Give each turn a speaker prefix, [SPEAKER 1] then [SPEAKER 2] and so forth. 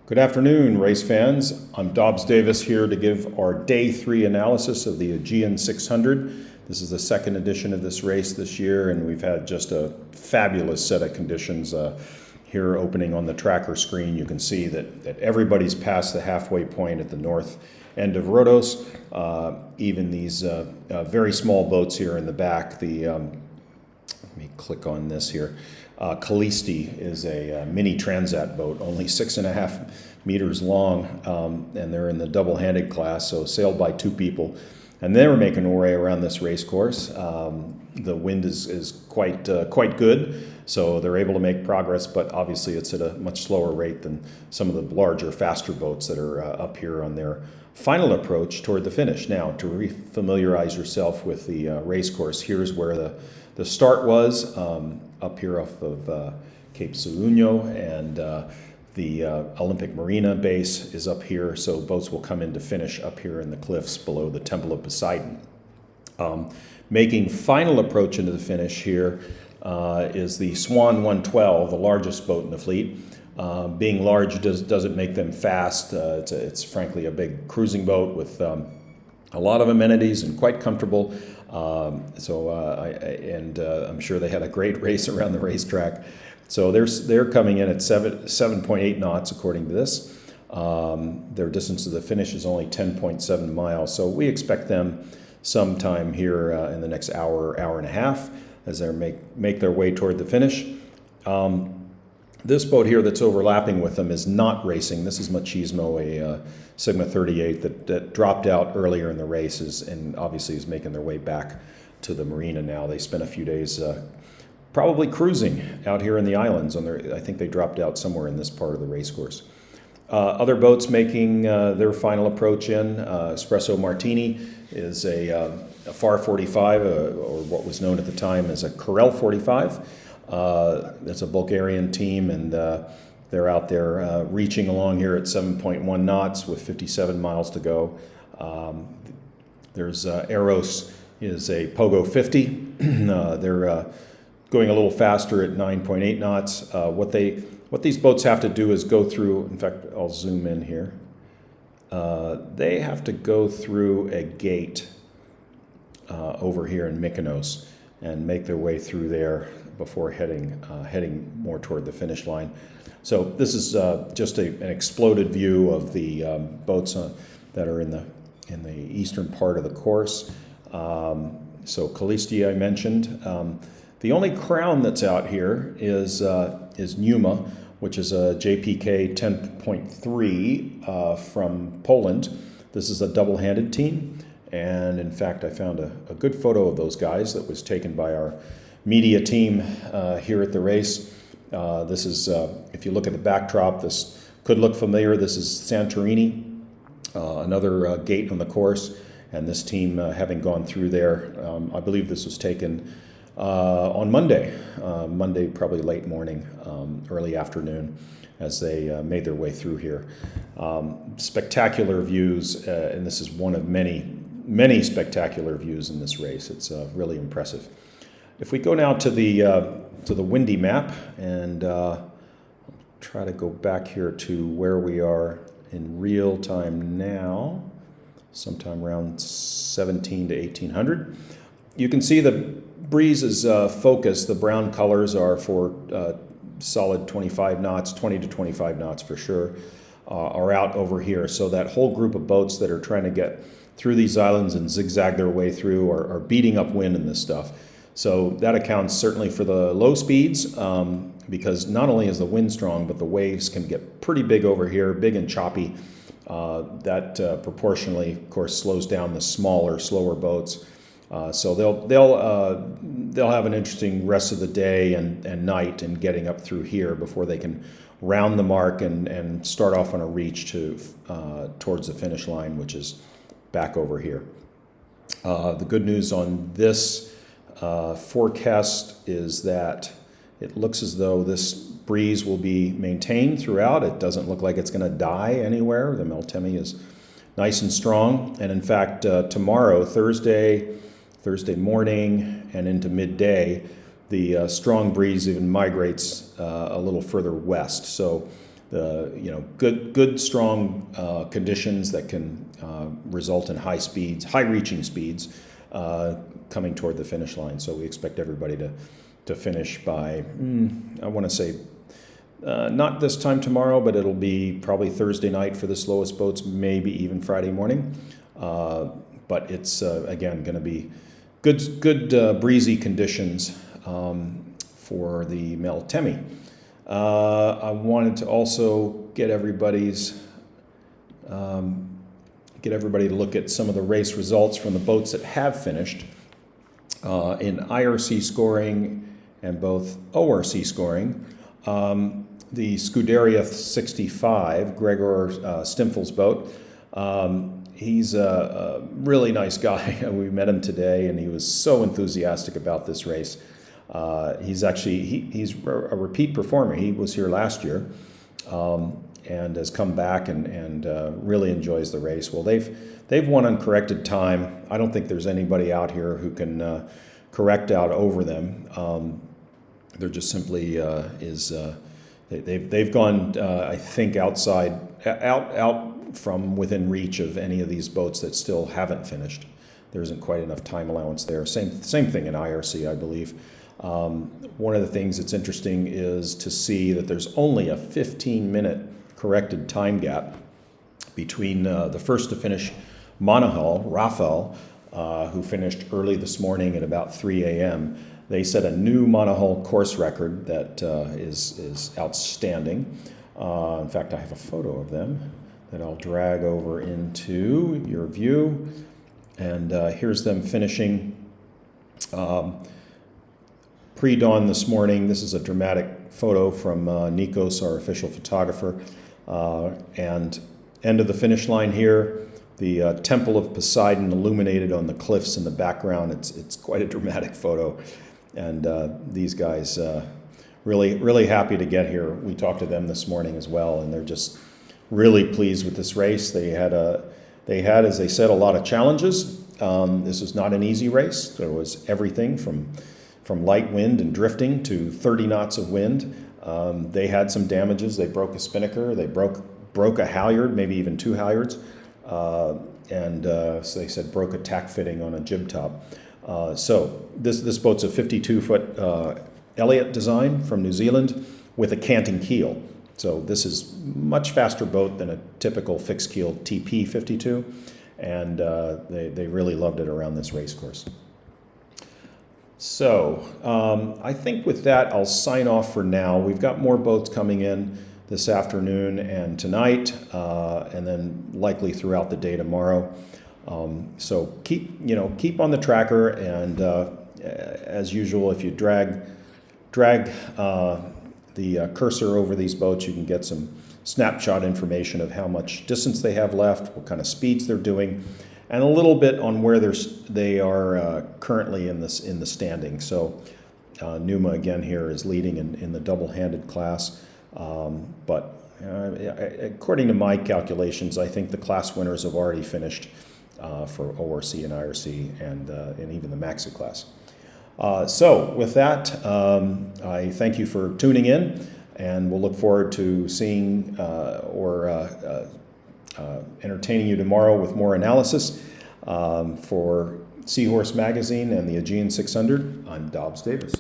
[SPEAKER 1] Good afternoon, race fans. I'm Dobbs Davis here to give our Day 3 analysis of the Aegean 600. This is the second edition of this race this year, and we've had just a fabulous set of conditions here opening on the tracker screen. You can see that everybody's past the halfway point at the north end of Rhodos. Even these very small boats here in the back. Let me click on this here. Callisti is a mini transat boat, only 6.5 meters long, and they're in the double-handed class, so sailed by two people. And they were making their way around this race course. The wind is quite good, so they're able to make progress, but obviously it's at a much slower rate than some of the larger, faster boats that are up here on their final approach toward the finish. Now, to refamiliarize yourself with the race course, here's where the start was, up here off of Cape Solugno, and the Olympic Marina base is up here, so boats will come in to finish up here in the cliffs below the Temple of Poseidon. Making final approach into the finish here is the Swan 112, the largest boat in the fleet. Being large doesn't make them fast. It's frankly a big cruising boat with a lot of amenities and quite comfortable. I'm sure they had a great race around the racetrack. So they're coming in at 7.8 knots according to this. Their distance to the finish is only 10.7 miles. So we expect them sometime here in the next hour and a half as they make their way toward the finish. This boat here that's overlapping with them is not racing. This is Machismo, a Sigma 38 that dropped out earlier in the races and obviously is making their way back to the marina now. They spent a few days probably cruising out here in the islands. I think they dropped out somewhere in this part of the race course. Other boats making their final approach in. Espresso Martini is a FAR 45, or what was known at the time as a Corel 45. It's a Bulgarian team, and they're out there reaching along here at 7.1 knots with 57 miles to go. There's Eros is a Pogo 50. They're going a little faster at 9.8 knots. What these boats have to do is go through, in fact, I'll zoom in here. They have to go through a gate over here in Mykonos and make their way through there before heading more toward the finish line. So this is just an exploded view of the boats that are in the eastern part of the course. So Callisti I mentioned. The only crown that's out here is Numa, which is a JPK 10.3 from Poland. This is a double-handed team, and in fact I found a good photo of those guys that was taken by our media team here at the race. This is, if you look at the backdrop, this could look familiar. This is Santorini, another gate on the course, and this team having gone through there. I believe this was taken on Monday probably late morning, early afternoon, as they made their way through here. Spectacular views, and this is one of many spectacular views in this race. It's really impressive. If we go now to the windy map and try to go back here to where we are in real time now, sometime around 17 to 1800, you can see the breeze is focused. The brown colors are for solid 25 knots, 20 to 25 knots for sure, are out over here. So that whole group of boats that are trying to get through these islands and zigzag their way through are beating up wind in this stuff. So that accounts certainly for the low speeds, because not only is the wind strong, but the waves can get pretty big over here, big and choppy. That proportionally, of course, slows down the smaller, slower boats. So they'll have an interesting rest of the day and night in getting up through here before they can round the mark and start off on a reach towards the finish line, which is back over here. The good news on this forecast is that it looks as though this breeze will be maintained throughout. It doesn't look like it's going to die anywhere. The Meltemi is nice and strong, and in fact tomorrow, Thursday morning and into midday, the strong breeze even migrates a little further west. So good strong conditions that can result in high speeds, high reaching speeds coming toward the finish line. So we expect everybody to finish by, I want to say, not this time tomorrow, but it'll be probably Thursday night for the slowest boats, maybe even Friday morning. But it's, again, going to be good breezy conditions for the Meltemi. I wanted to also get everybody to look at some of the race results from the boats that have finished. In IRC scoring and both ORC scoring, the Scuderia 65, Gregor Stimfel's boat, he's a really nice guy. We met him today, and he was so enthusiastic about this race. He's a repeat performer. He was here last year and has come back and really enjoys the race. Well, they've won on corrected time. I don't think there's anybody out here who can correct out over them. They're just simply they've gone I think out from within reach of any of these boats that still haven't finished. There isn't quite enough time allowance there. Same thing in IRC, I believe. One of the things that's interesting is to see that there's only a 15-minute corrected time gap between the first to finish monohull, Rafael, who finished early this morning at about 3 a.m. They set a new monohull course record that is outstanding. In fact, I have a photo of them that I'll drag over into your view. And here's them finishing pre-dawn this morning. This is a dramatic photo from Nikos, our official photographer. And end of the finish line here, the Temple of Poseidon illuminated on the cliffs in the background. It's quite a dramatic photo. And these guys really happy to get here. We talked to them this morning as well, and they're just really pleased with this race. They had, as they said, a lot of challenges. This was not an easy race. There was everything from light wind and drifting to 30 knots of wind. They had some damages. They broke a spinnaker. They broke a halyard, maybe even two halyards. And so they said broke a tack fitting on a jib top. So this boat's a 52-foot Elliott design from New Zealand with a canting keel. So this is much faster boat than a typical fixed keel TP 52, and they really loved it around this race course. So I think with that I'll sign off for now. We've got more boats coming in this afternoon and tonight, and then likely throughout the day tomorrow. So keep on the tracker, and as usual, if you drag the cursor over these boats, you can get some snapshot information of how much distance they have left, what kind of speeds they're doing, and a little bit on where they are currently in the standing. So Numa again here is leading in the double-handed class, but according to my calculations, I think the class winners have already finished for ORC and IRC and even the Maxi class. So with that, I thank you for tuning in, and we'll look forward to seeing or entertaining you tomorrow with more analysis. For Seahorse Magazine and the Aegean 600, I'm Dobbs Davis.